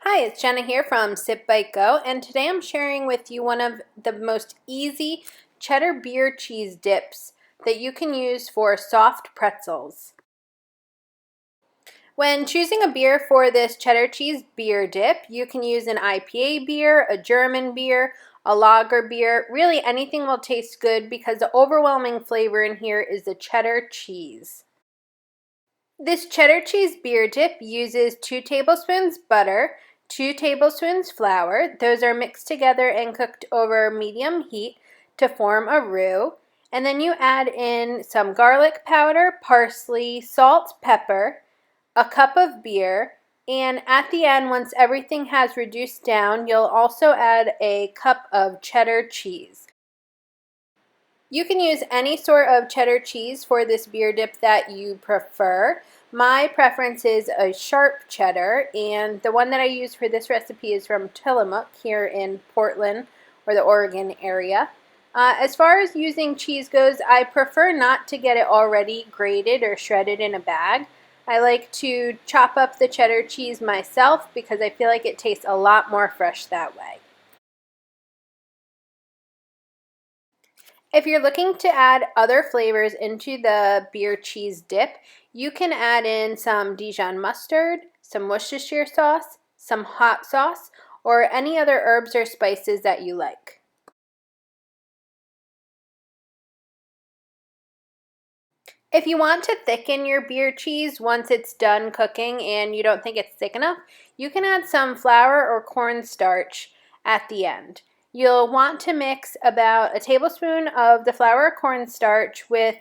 Hi, it's Jenna here from Sip Bite Go, and today I'm sharing with you one of the most easy cheddar beer cheese dips that you can use for soft pretzels. When choosing a beer for this cheddar cheese beer dip, you can use an IPA beer, a German beer, a lager beer. Really anything will taste good because the overwhelming flavor in here is the cheddar cheese. This cheddar cheese beer dip uses 2 tablespoons butter, 2 tablespoons flour. Those are mixed together and cooked over medium heat to form a roux. And then you add in some garlic powder, parsley, salt, pepper, a cup of beer, and at the end, once everything has reduced down, you'll also add a cup of cheddar cheese. You can use any sort of cheddar cheese for this beer dip that you prefer. My preference is a sharp cheddar, and the one that I use for this recipe is from Tillamook here in Portland or the Oregon area. As far as using cheese goes, I prefer not to get it already grated or shredded in a bag. I like to chop up the cheddar cheese myself because I feel like it tastes a lot more fresh that way. If you're looking to add other flavors into the beer cheese dip, you can add in some Dijon mustard, some Worcestershire sauce, some hot sauce, or any other herbs or spices that you like. If you want to thicken your beer cheese once it's done cooking and you don't think it's thick enough, you can add some flour or cornstarch at the end. You'll want to mix about a tablespoon of the flour or cornstarch with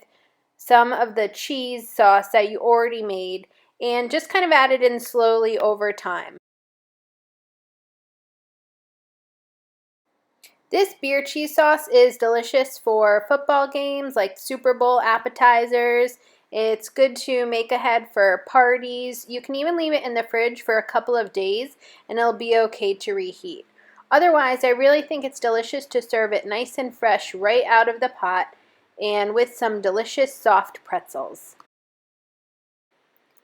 some of the cheese sauce that you already made and just kind of add it in slowly over time. This beer cheese sauce is delicious for football games like Super Bowl appetizers. It's good to make ahead for parties. You can even leave it in the fridge for a couple of days and it'll be okay to reheat. Otherwise, I really think it's delicious to serve it nice and fresh right out of the pot and with some delicious soft pretzels.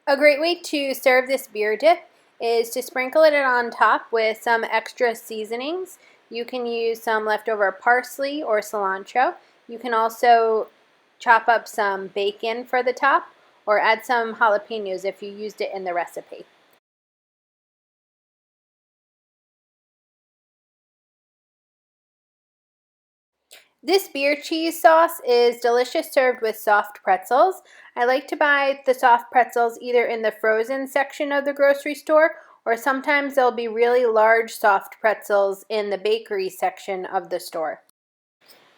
A great way to serve this beer dip is to sprinkle it on top with some extra seasonings. You can use some leftover parsley or cilantro. You can also chop up some bacon for the top or add some jalapenos if you used it in the recipe. This beer cheese sauce is delicious served with soft pretzels. I like to buy the soft pretzels either in the frozen section of the grocery store or sometimes there'll be really large soft pretzels in the bakery section of the store.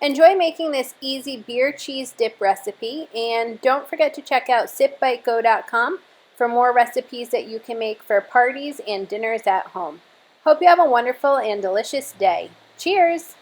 Enjoy making this easy beer cheese dip recipe, and don't forget to check out sipbitego.com for more recipes that you can make for parties and dinners at home. Hope you have a wonderful and delicious day. Cheers!